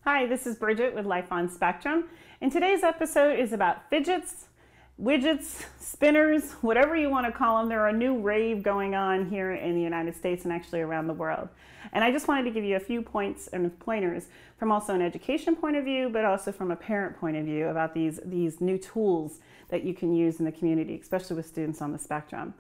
Hi, this is Bridget with Life on Spectrum, and today's episode is about fidgets, widgets, spinners, whatever you want to call them. There are a new rave going on here in the United States and actually around the world. And I just wanted to give you a few points and pointers from also an education point of view, but also from a parent point of view about these new tools that you can use in the community, especially with students on the spectrum.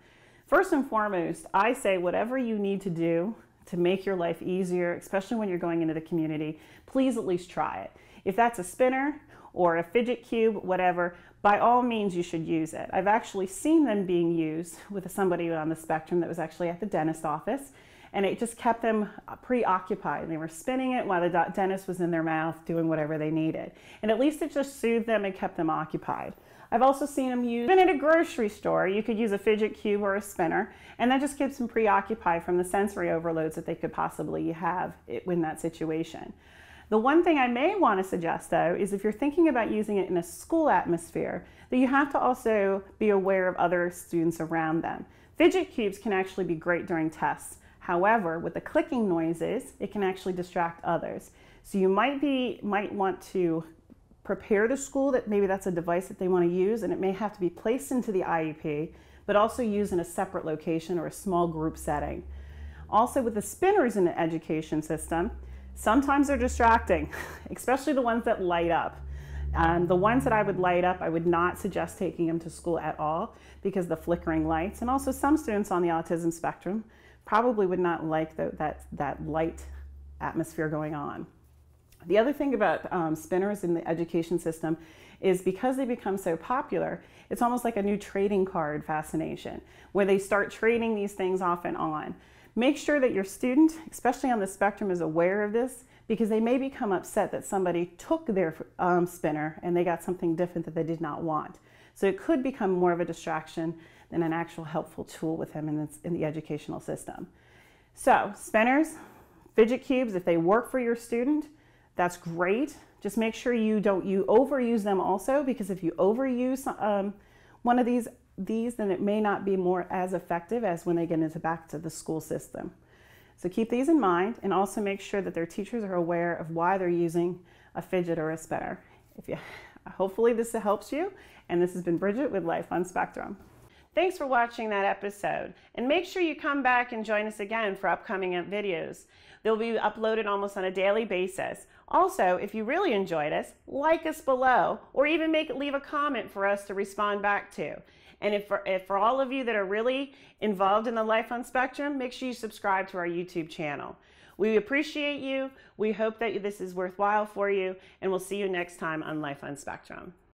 First and foremost, I say whatever you need to do to make your life easier, especially when you're going into the community, please at least try it. If that's a spinner or a fidget cube, whatever, by all means you should use it. I've actually seen them being used with somebody on the spectrum that was actually at the dentist office, and it just kept them preoccupied. They were spinning it while the dentist was in their mouth doing whatever they needed. And at least it just soothed them and kept them occupied. I've also seen them used at a grocery store. You could use a fidget cube or a spinner, and that just keeps them preoccupied from the sensory overloads that they could possibly have in that situation. The one thing I may want to suggest, though, is if you're thinking about using it in a school atmosphere, that you have to also be aware of other students around them. Fidget cubes can actually be great during tests. However, with the clicking noises, it can actually distract others. So you might want to prepare the school that maybe that's a device that they want to use, and it may have to be placed into the IEP, but also used in a separate location or a small group setting. Also, with the spinners in the education system, sometimes they're distracting, especially the ones that light up. The ones that I would light up, I would not suggest taking them to school at all because of the flickering lights. And also some students on the autism spectrum probably would not like that light atmosphere going on. The other thing about spinners in the education system is because they become so popular, it's almost like a new trading card fascination where they start trading these things off and on. Make sure that your student, especially on the spectrum, is aware of this because they may become upset that somebody took their spinner and they got something different that they did not want. So it could become more of a distraction than an actual helpful tool with them in the educational system. So spinners, fidget cubes, if they work for your student, that's great. Just make sure you overuse them also, because if you overuse one of these, then it may not be as effective as when they get back to the school system. So keep these in mind, and also make sure that their teachers are aware of why they're using a fidget or a spinner. Hopefully this helps you, and this has been Bridget with Life on Spectrum. Thanks for watching that episode, and make sure you come back and join us again for upcoming videos. They'll be uploaded almost on a daily basis. Also, if you really enjoyed us, like us below, or even leave a comment for us to respond back to. And if for all of you that are really involved in the Life on Spectrum, make sure you subscribe to our YouTube channel. We appreciate you. We hope that this is worthwhile for you, and we'll see you next time on Life on Spectrum.